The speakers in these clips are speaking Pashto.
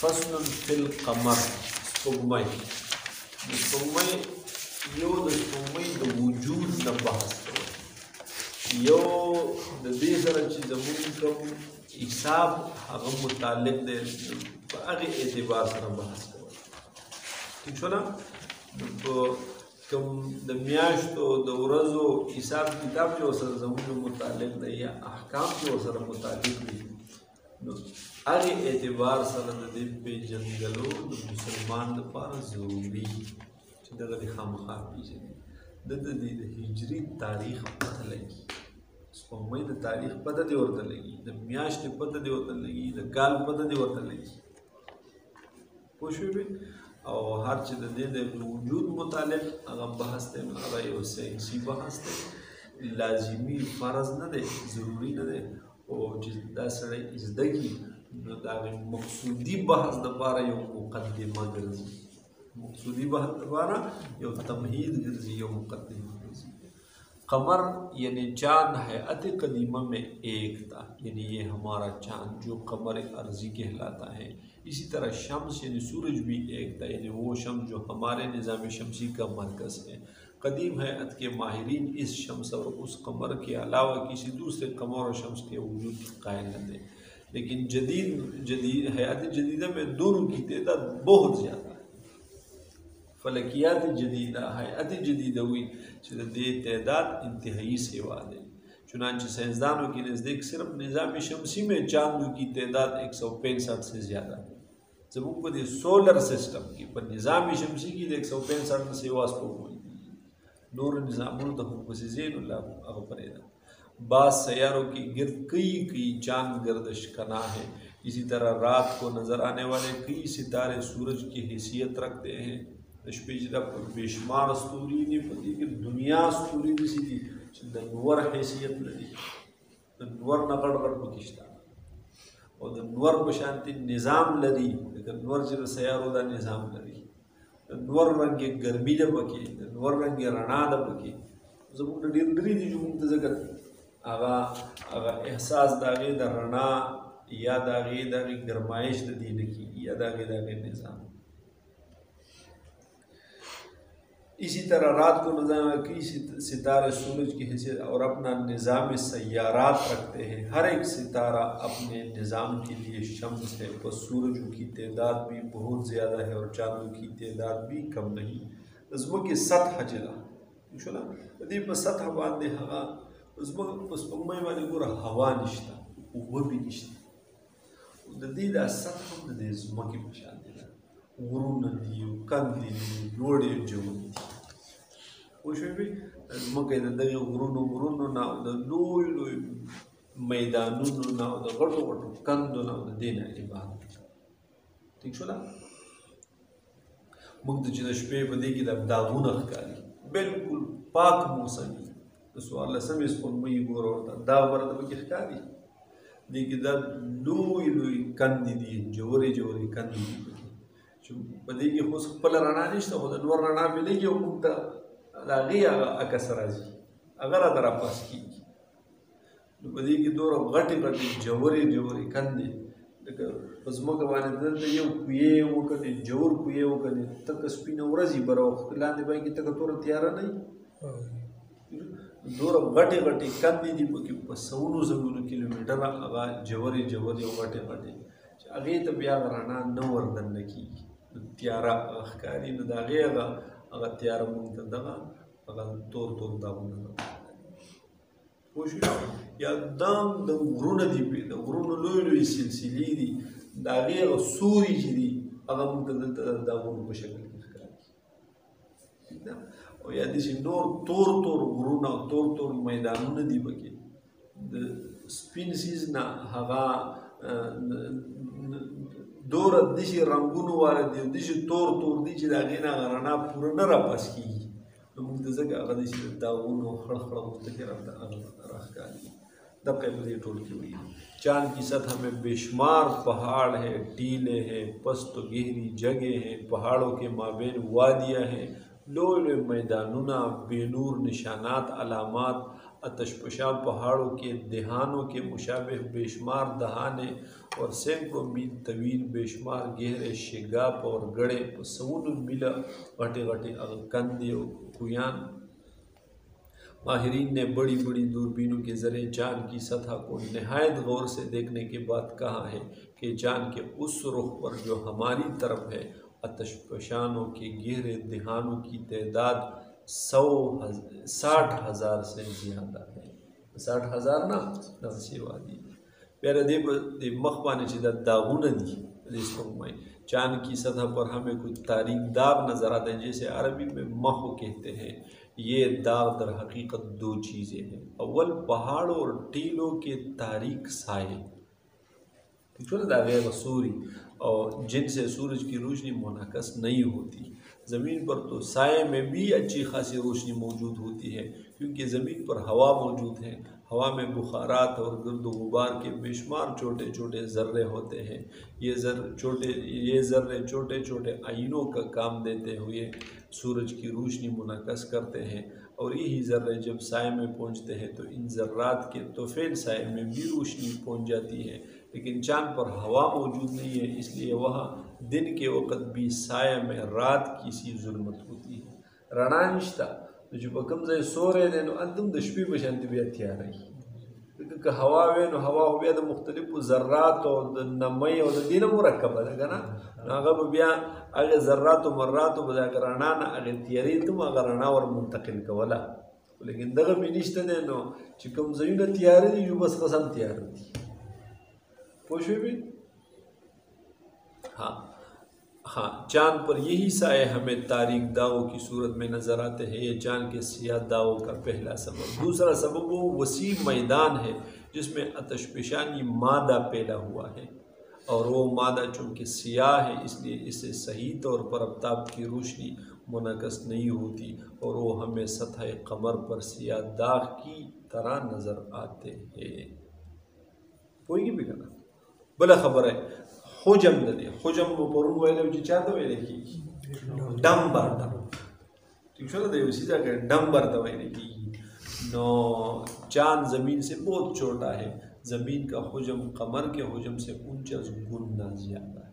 فصل فی القمر سپوږمۍ د سپوږمۍ یو د سپوږمۍ د وجود نه بحث کوي یو د دې سره چې زموږ کوم حساب هغه متعلق دی په هغې اعتبار سره بحث کوي ٹھیک شو نه په کوم د میاشتو د ورځو حساب کتاب چې ورسره زموږ متعلق دی یا احکام چې ورسره متعلق دي نو هغې اعتبار سره د دې پېژندلو د مسلمان لپاره ضروري چې دغه دې خامخا پېژني د هجري تاریخ پته لګي سپوږمۍ د تاریخ پته دې ورته لګي د میاشتې پته دې ورته لګي د کال پته دې ورته لګي پوه شوې او هر چې د دې د وجود متعلق هغه بحث دی نو هغه یو ساینسي بحث دی لازمي فرض نه دی ضروري نه دی او چې دا سړی زده کړي نو د هغې مقصودي بحث دپاره یو مقدمه ګرځي مقصودی بحث دوبارہ یو تمہید گرزی یو مقدمہ گرزی قمر یعنی چاند حیات قدیمہ میں ایک تھا یعنی یہ ہمارا چاند جو قمر ارضی کہلاتا ہے اسی طرح شمس یعنی سورج بھی ایک تھا یعنی وہ شمس جو ہمارے نظام شمسی کا مرکز ہے قدیم حیات کے ماہرین اس شمس اور اس قمر کے علاوہ کسی دوسرے قمر اور شمس کے وجود کی قائل نہ تھے لیکن جدید حیات جدیدہ میں دونوں کی تعداد بہت زیادہ ہے فلکیات جدیدہ حیات جدیدہ ہوئی چې د دې تعداد انتہائی سیوا دی چنانچہ سائنسدانوں کے نزدیک صرف نظام شمسی میں چاندوں کی تعداد 165 سے زیادہ ہے زموږ په دې سولر سسٹم کې په نظام شمسی کې د 165 نه سیوا سپوږمۍ نور نظامونو ته خو پسې ځي نو هغه پرې ده بعض سیاروں کے گرد کئی چاند گردش کرنا ہے اسی طرح رات کو نظر آنے والے کئی ستارے سورج کی حیثیت رکھتے ہیں شپې چې دا بې شمار ستوري دي په دې کې دنیا ستوري داسې دي چې د نور حیثیت لري د نور نه غټ غټ پکې شته او د نور په شانتې نظام لري لکه نور چې د سیارو دا نظام لري د نور رنګې ګرمي ده پکې د نور رنګې رڼا ده پکې زموږ نه ډېر لرې دي چې موږ ته ځکه هغه احساس د هغې د رڼا یا د هغې ګرمایش د دې نه کېږي یا د هغې نظام اسی طرح رات کو نظام کئی ستارے سورج کی حیثیت اور اپنا نظام سیارات رکھتے ہیں ہر ایک ستارہ اپنے نظام کے لیے شمس ہے بس سورجوں کی تعداد بھی بہت زیادہ ہے اور چاندوں کی تعداد بھی کم نہیں زمکې سطح چې ده شو نه د دې په سطح باندې هغه زموږ په سپوږمۍ باندې ګوره هوا نشته اوبه بې نشته د دې دا سطح هم د دې ځمکې په شان دی غرونه دي کندې دي لوړې جوړې دي پوه شوې ځمکه د دغې غرونو نه او د لوی میدانونو نه او د غټو کندو نه او د دې نه عبارت ٹھیک شو نه موږ ته چې د شپې په دې کې د داغونه ښکاري بلکل پاک موسم وي د څوارلسمې سپوږمۍ ګوره ورته داغ ورته پکې ښکاري دې کې دا لوی کندې دي جوړې کندې دي چې په دې کې خو خپله رڼا نشته خو د نور رڼا ملېږي او موږ ته د هغې هغه عکس راځي هغه راته راپاس کېږي نو په دې کې دومره غټې جوړې کندې لکه په ځمکه باندې دلته یو کویې وکړې جوړ کویې وکړې تکه سپینه ورځ یې بره لاندې به کې تکه توره تیاره نه وي دومره غټې کندې دي پکې په سونو کیلومیټره هغه جوړې او غټې چې هغې ته بیا رڼا نه وردننه کېږي تیاره ښکاري نو د هغې هغه تیاره مونږ ته دغه تور داغونه پوه شوې یا دام د غرونه دي د غرونو لوی سلسلې دي د هغې هغه سوري چې دي هغه مونږ ته دلته د داغونو په شکل کې ښکاري او یا داسې نور تور غرونه او تور میدانونه دي پکې د سپین سیز نه هغه دوره داسې رنګونو والا دي او داسې تور دي چې د هغې نه هغه رڼا پوره نه راپاس کېږي نو موږ ته ځکه هغه داسې د داغونو خړ غوندې کې راښکاري دقیقه په دې ټول کې وي چاند کی سطح میں بے شمار پہاڑ ہے ٹیلے ہیں پست و گہری جگہ ہیں پہاڑوں کے مابین وادیاں ہیں لوی میدانونه بے نور نشانات علامات आतशफशां पहाड़ों के दहानों के मुशाबे बेशुमार दहाने और सैकड़ों मील तवील बेशुमार गहरे शिगाप और गड़े सऊन मिला घटे घटे कंदे और कुयान। माहिरीन ने बड़ी बड़ी दूरबीनों के ज़रिए चाँद की सतह को नहायत गौर से देखने के बाद कहा है कि चाँद के उस रुख पर जो हमारी तरफ है आतशफशानों के गहरे दहानों की तादाद 60,000 से ज़्यादा है। 60,000 ना सेवा दी प्यारे दे मखबाने चिदा दागुन दी में चाँद की सतह पर हमें कुछ तारीक दाग नज़र आते हैं, जैसे अरबी में मह कहते हैं। ये दाग दर हकीकत दो चीज़ें हैं। अव्वल पहाड़ों और टीलों के तारीक साए, दागे सूरी और जिनसे सूरज की रोशनी मुनक़स नहीं होती। ज़मीन पर तो साए में भी अच्छी खासी रोशनी मौजूद होती है, क्योंकि ज़मीन पर हवा मौजूद है। हवा में बुखारात और गर्द गुबार के बेशुमार छोटे छोटे ज़र्रे होते हैं। ये ज़र्रे छोटे छोटे आइनों का काम देते हुए सूरज की रोशनी मुनक़स करते हैं, और यही ज़र्रे जब साए में पहुँचते हैं तो इन ज़र्रात के तोफ़ैल साए में भी रोशनी पहुँच जाती है। लेकिन चाँद पर हवा मौजूद नहीं है, इसलिए वहाँ दिन के वक़्त भी साया में रात की सी जुल्मत होती है। रणा निश्ता तो जो बकम से सो रहे थे अंतम दशपी बशांति भी हथियार रही, क्योंकि हवा वे न हवा हो गया तो मुख्तलिफ ज़र्रात और नमई और दिन मुरक्कब है ना अगर बिया अगर ज़र्रात मर्रात बजा कर रणा ना अगर तैयारी तुम अगर रणा और मुंतकिल कवला, लेकिन दगा भी निश्ता दे नो चिकम जमीन तैयारी जो बस कसम तैयार होती पोशे भी। हाँ, चाँद पर यही साए हमें तारीक दावों की सूरत में नज़र आते हैं। ये चाँद के सियाह दावों का पहला सबब। दूसरा सबब वो वसी मैदान है जिसमें आतशफशानी मादा पैदा हुआ है, और वो मादा चूँकि सियाह है इसलिए इससे सही तौर पर आफ्ताब की रोशनी मुनक़स नहीं होती, और वो हमें सतह कमर पर सियाह दाग की तरह नज़र आते हैं। कोई भी करना भला खबर है हुजम दे हुजम परुन वाले जो चाहते हुए देखी डंबर ठीक है ना उसी जगह डंबर दवाई देखी नो। चाँद ज़मीन से बहुत छोटा है, ज़मीन का हुजम कमर के हुजम से 49 गुना ज़्यादा है।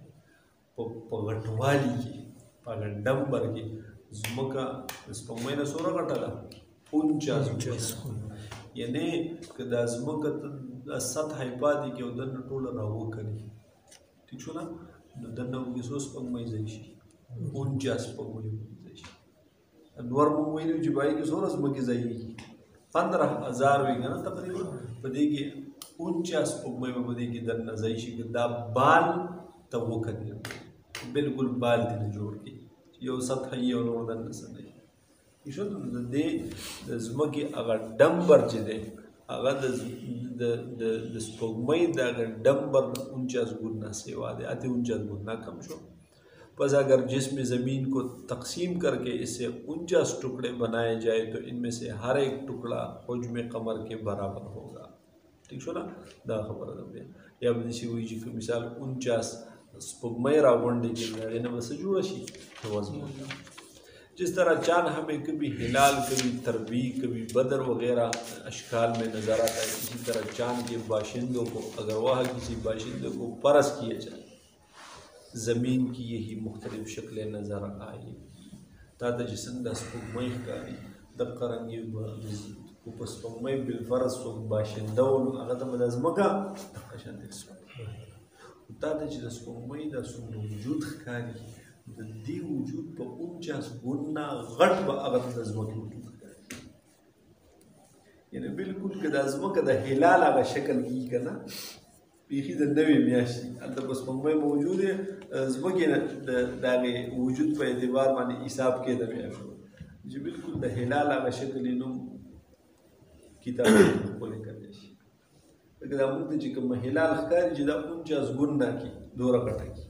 पगटवाली के पगड़ डंबर के जुमका मैंने सोरा कटला 49 यानी कदा जुमका सतह पादी के उधर टोल रहो करी ठीक छो ना दन्ना उनकी सोच पगमई जाइशी 49 पगमई जाइशी नवर मुंबई ने जुबाई की सोरस मकी जाई 15,000 वेगा ना तकरीबन बदे की 49 पगमई में बदे की दन्ना जाइशी के दा बाल तब वो कर बिल्कुल बाल दिन जोड़ के यो सतह ये और दन्ना सने इसो दे जुमकी अगर डंबर जदे अगर द स्पोगमई द अगर डंबर 49 गुना सेवा दे आते 49 गुना कम शो। बस अगर जिस्म ज़मीन को तकसीम करके इससे 49 टुकड़े बनाए जाए तो इनमें से हर एक टुकड़ा हुज्म कमर के बराबर होगा। ठीक छो ना दा खबर दे या बदिसी हुई जी मिसाल 49 स्पोगमई रावंडे के लड़े न बस जुड़शी वज़न। जिस तरह चाँद हमें कभी हिलाल कभी तरबी कभी बदर वगैरह अशकाल में नज़र आता है, इसी तरह चाँद के बाशिंदों को अगर वह किसी बाशिंदे को परस किया जाए ज़मीन की यही मुख्तलिफ शक्लें नज़र आएगी। ताता जिसंदा स्पुगमई कारी दक्करंगी उपस्पुगमई बिलफरस बाशिंदों अगर तम दज़मका दक्कशन ताता जिस स्पुगमई दा सुन वजूद कारी दी वजूद पर 49 गुना घट ब अगर दज़मक वजूद यानी बिल्कुल के दज़मक दा हिलाल अगर शक्ल की करना पीखी द नवी मियाशी अंत बस मुंबई मौजूद है ज़मक ना दागे वजूद पर एतबार माने हिसाब के द मियाशो जी बिल्कुल द हिलाल अगर शक्ल इनो किताब खोले कर देशी अगर हम तो जिक हिलाल खैर जिदा 49 गुना की दौरा कटा की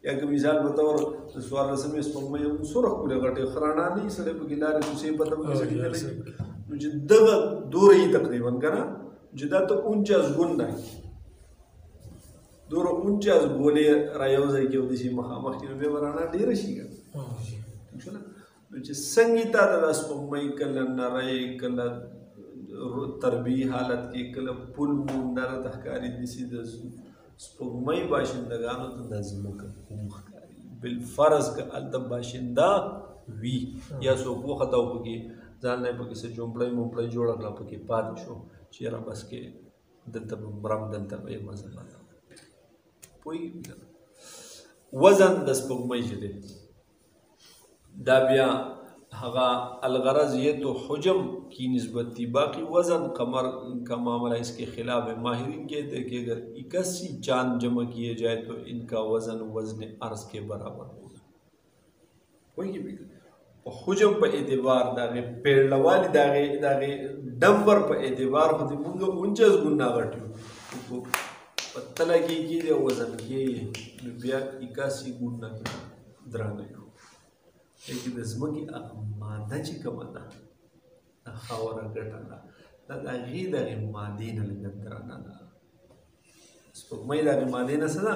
या कि मिसाल बताओ सवाल रस्म इस पंग में सुरख को लगटे खराना नहीं सड़े बगिलारे तुसे पता कैसे निकले मुझे दगा दूर ही तकरीबन करना जिदा तो 49 गुना की दूर 49 गोले रायोज़ के उदिशी महामख की में वराना डेर शीगा ठीक है ना मुझे संगीता दास पंग में कल नराय कल تربی حالت کې کله پل موندره ته ښکاري داسې د سپوږمۍ باشندګانو ته د ځمکه هم ښکاري بالفرض که هلته باشنده وي یا څوک وخته او پکې ځان نه پکې څه جومپړی مومپړی جوړه کړه پکې پاتې شو چې یاره بس کې دلته به مرم دلته به یې مزه باندې پوهېږي وزن د سپوږمۍ چې دی دا بیا هغه الغرض یہ تو حجم کی نسبت تھی باقی وزن قمر کا معاملہ اس کے خلاف ہے ماہرین کہتے ہیں کہ اگر 81 چاند جمع کیے جائے تو ان کا وزن وزن ارض کے برابر ہوگا حجم په اعتبار داغه پیړلوالي داغه ډمبر په اعتبار خو دې موږ 49 ګنا غټو په تله کې د وزن کې بیا 81 ګنا درانه یو لیکن د ځمکې هغه ماده چې کومه ده د خاوره ګټه ده دا د هغې دغې مادې نه لږه درانه ده سپوږمۍ د هغې مادې نه څه ده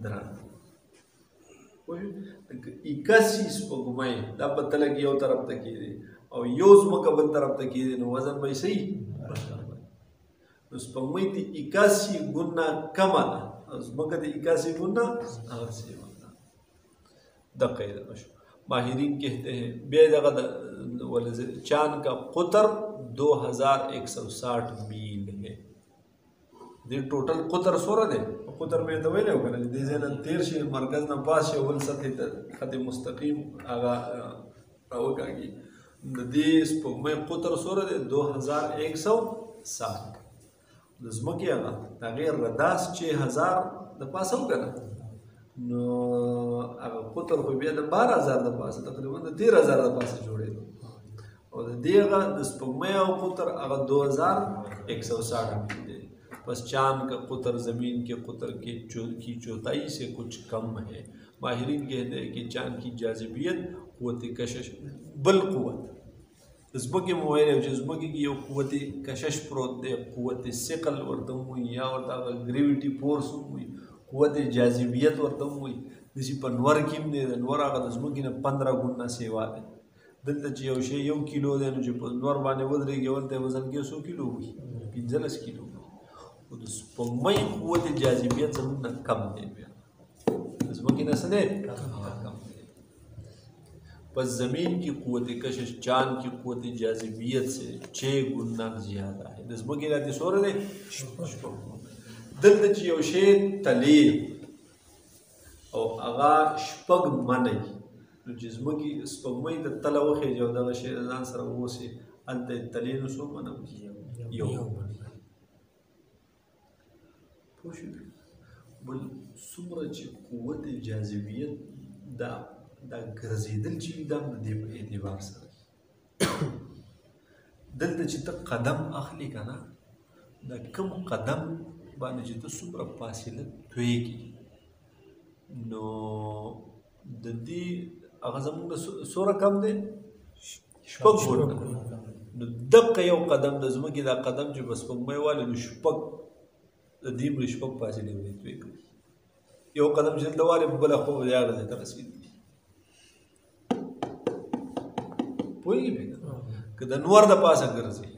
درانه 81 سپوږمۍ دا په تله کې یو طرف ته کېدی او یو ځمکه بل طرف ته کېدی نو وزن به یې صحیح نو سپوږمۍ ته 81 ګنا کمه ده او ځمکه ته 81 ګنا هغه سیمه ده دقه یې دغه شو ماہرین کہتے ہیں بے دغه چاند کا قطر 2160 میل ہے دې ټوټل قطر سوره دی قطر مې ته ویلو کنه دې ځای نه تیر شي مرکز نه پاس شي ول سطح ته خط مستقیم هغه راوګاږي د دې سپوږمۍ قطر سوره دی 2160 د ځمکې هغه غیر رداس 6000 د پاسه وکنه نو هغه قطر خو بیا د 12000 د پاسه تقریبا د 13000 د پاسه جوړېدو او د دې هغه د سپوږمۍ او قطر هغه 2160 دی بس چاند کا قطر زمین کے قطر کی چوتھائی سے کچھ کم ہے ماہرین کہتے ہیں کہ چاند کی جاذبیت قوت کشش بالقوت ځمکې مو ویلی چې ځمکې کې یو قوت کشش پروت دی قوت ثقل ورته هم وایي یا ورته هغه ګریویټي فورس هم وایي قوت جاذبیت ورته هم وایي داسې په نور کې هم دی د نور هغه د ځمکې نه 15 ګنا سیوا دی دلته چې یو شی 1 کیلو دی نو چې په نور باندې ودرېږي ولته وزن کې 100 کیلو وي 15 کیلو او د سپوږمۍ قوت جاذبیت زموږ نه کم دی بیا د ځمکې نه څه دی کم دی پس زمین کی قوت کشش چاند کی قوت جاذبیت سے 6 گنا زیادہ ہے د ځمکې نه دې څومره دی دلته چې یو شی تلې او هغه شپږ منی نو چې ځمکې سپوږمۍ ته تله وخېږي او دغه شی ځان سره ووسي هلته یې تلې نو څو منه یو پوه شوې بل څومره چې قوت جاذبیت دا ګرځېدل چې وي دا هم د دې په اعتبار سره دلته چې ته قدم اخلي که نه دا کوم قدم باندې چې ته څومره فاصله تویږي نو د دې هغه زموږ د څومره کم دی 6 ګونه نو دقه یو قدم د ځمکې دا قدم چې په سپوږمۍ والي نو 6 د دې مړي 6 فاصلې ورې توی کړي یو قدم چې دلته والي بله خوا به د هغه ځای ته رسېدلي پوهېږي بیا که د نور د پاسه ګرځي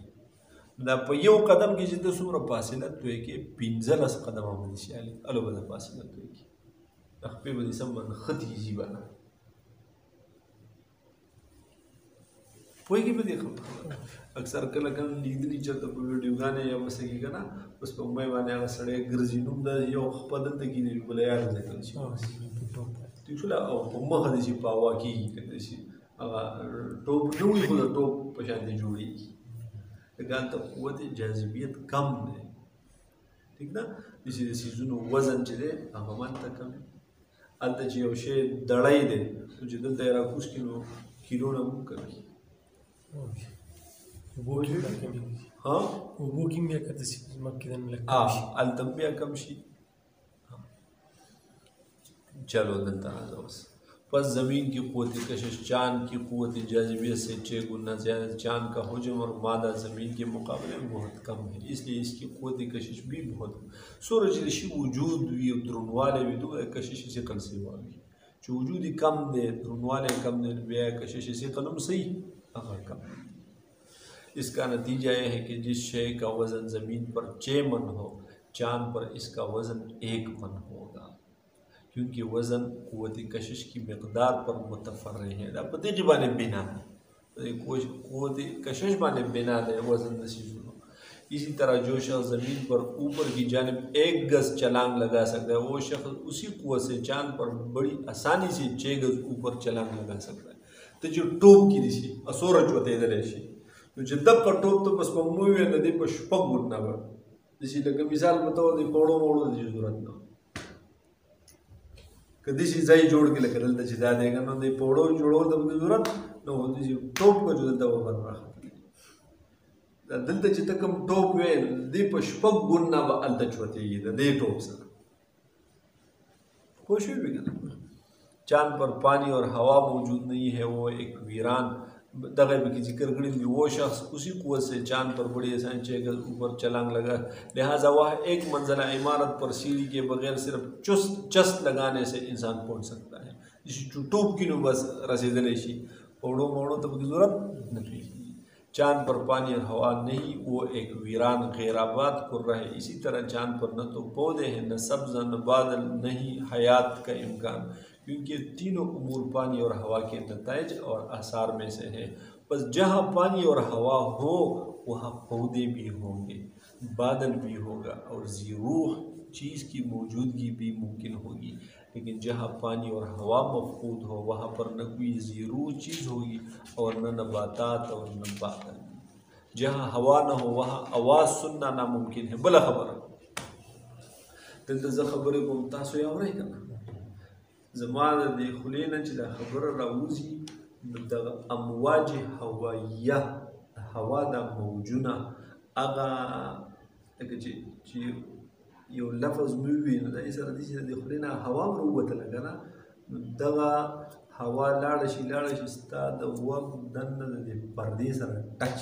دا په یو قدم کې چې ته څومره فاصله توی کې 15 قدمه به دې سیالي الو به د فاصله توی کې د خپې به دې سم باندې ښه تیزي به پوهېږي په دې خبره اکثر کله کله لیدلي چېرته په ویډیوګانې یا بس کې که نه په سپوږمۍ باندې هغه سړی ګرځي نو د یو خپه دلته کېږي بله یار ځای ته شي ټیک شوله او په مخه داسې په هوا کېږي که داسې هغه ټوپ نه وي خو د ټوپ په شانتې جوړېږي لکه هلته قوت جاذبیت کم دی ټیک ده داسې د څیزونو وزن چې دی هغه هم هلته کم هلته چې یو شی دړی دی نو چې دلته یې راکوز کړي نو کیلو نه هم کوي اوبو کې بیا که داسې ځمکې نه لږ هلته بیا کم شي چلو دلته راځه اوس پس زمین کی قوت کشش چاند کی قوت جاذبیت سے 6 گنا زیادہ چاند کا حجم اور مادہ زمین کے مقابلے میں بہت کم ہے اس لیے اس کی قوت کشش بھی بہت سورج رشی وجود وی درنوالے وی دو کشش سے کل سے واوی جو وجود کم دے درنوالے کم دے بیا کشش سے قلم صحیح هغه کم इसका नतीजा यह है कि जिस शय का वज़न ज़मीन पर 6 मन हो, चाँद पर इसका वज़न 1 मन होगा, क्योंकि वज़न क़ुव्वत कशिश की मकदार पर मुतफ़र्रिक़ है। अब पते जी बाने बिना क़ुव्वत कशिश बाने बिना दे वज़न नसीब। इसी तरह जो शख्स ज़मीन पर ऊपर की जानिब 1 गज़ छलांग लगा सकता है, वो शख्स उसी क़ुव्वत से चाँद पर बड़ी आसानी से 6 गज़ ऊपर छलांग लगा सकता है। तो जो टोप की दिसी असोरच होते इधर ऐसी तो जब का टोप तो बस पम्मुई में नदी पर शुपक बुटना बा दिसी लगे मिसाल बताओ दे कोड़ो मोड़ो दी जरूरत ना कदी सी जाई जोड़ के लगे दलता चिदा देगा ना दे पोड़ो जोड़ो तब की जरूरत ना हो दिसी टोप का जो दलता वो बन रहा दलता चिता कम टोप वे दी पर शुपक बुटना बा अलता चुवते ये दे टोप सा कोशिश भी करना। चाँद पर पानी और हवा मौजूद नहीं है, वो एक वीरान दगे की जिक्र करी वो शख्स उसी क़ुव्वत से चाँद पर बड़ी आसान 6 गज़ ऊपर छलांग लगा, लिहाजा वह एक मंजिला इमारत पर सीढ़ी के बगैर सिर्फ चस्त लगाने से इंसान पहुँच सकता है। जिस टूब की बस रसीदलेशी पौड़ो मोड़ो तब की जरूरत नहीं। चाँद पर पानी और हवा नहीं, वो एक वीरान गैराबाद कुर्रा है। इसी तरह चाँद पर न तो पौधे हैं, न सब्ज़ा, न बादल, नहीं हयात का इम्कान, क्योंकि तीनों उमूर पानी और हवा के नताइज और आसार में से है। बस जहाँ पानी और हवा हो वहाँ पौधे भी होंगे, बादल भी होगा और ज़रूह चीज़ की मौजूदगी भी मुमकिन होगी। लेकिन जहाँ पानी और हवा मफकूद हो वहाँ पर न कोई ज़रूर चीज़ होगी और न नबातात और न बादल। जहाँ हवा न हो वहाँ आवाज़ सुनना नामुमकिन है। बला खबर दिल खबर को तासो याद नहीं करना ज़माना दे खुले न चला खबर राउजी द अमवाज हवाइया हवा दा मौजुना आगा एक जी यो लफ्ज़ मुवी न इस रदी से दे खुले ना हवा में रुबत लगा ना दगा हवा लाड़ स्ता द वब दन दे पर्दे सर टच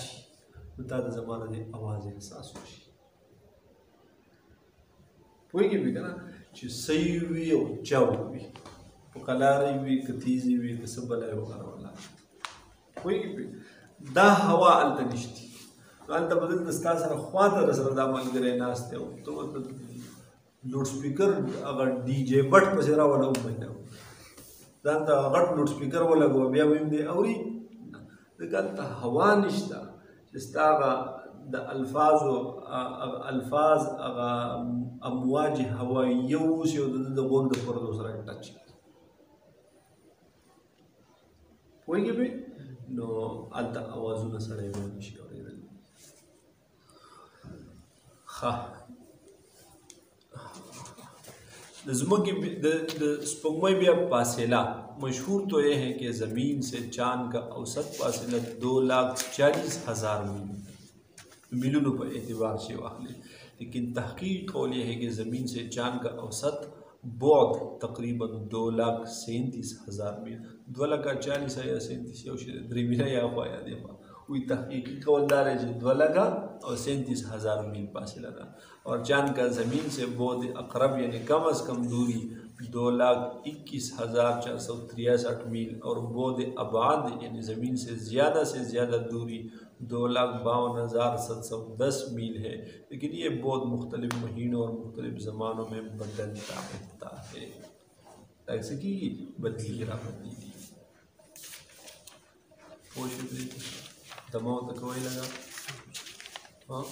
उता द ज़माना दे आवाज़ एहसास होशी कोई के भी करना ची सही हुई और चावी कलारी भी कतीजी भी कसबला वाला कोई भी दा हवा अल्तनिश्ती अल्त बदल दस्ता सर ख्वात रसर दा मन करे नास्ते हो तो लाउड स्पीकर अगर डीजे बट पसेरा वाला उम्मीद है जानता अगर लाउड स्पीकर वाला गो बिया बिम दे औरी दकता हवा निश्ता जिस्तागा द अल्फाज अगा अमवाज हवा यू से द वक्त पर दूसरा टच कोई के भी नो अल्ता आवाज़ न सड़े में निश्चित हो रही हाँ स्पंगमई भी अब फासिला मशहूर तो यह है कि ज़मीन से चाँद का औसत फासिला 2,40,000 मीलों पर एतबार से वाक़ई, लेकिन तहकीक कौल यह है कि ज़मीन से चाँद का औसत बहुत तकरीबन 2,37,000 मील 2,40,000 या 37,000 द्रिमिना या पाया देखा कोई तहकीकी कौलदार है जो 2,37,000 मील फासिला था और चाँद का ज़मीन से बहुत अकरब यानी कम अज़ कम दूरी 2,21,463 मील और बहुत आबाद यानी ज़मीन से ज़्यादा दूरी 2,52,710 मील है। लेकिन ये बहुत मुख्तलिफ महीनों और मुख्तलिफ ज़मानों में बदलता रहता है, ऐसे कि बदली गिरावटी थी कोशिश दमाओ तक वही लगा हाँ।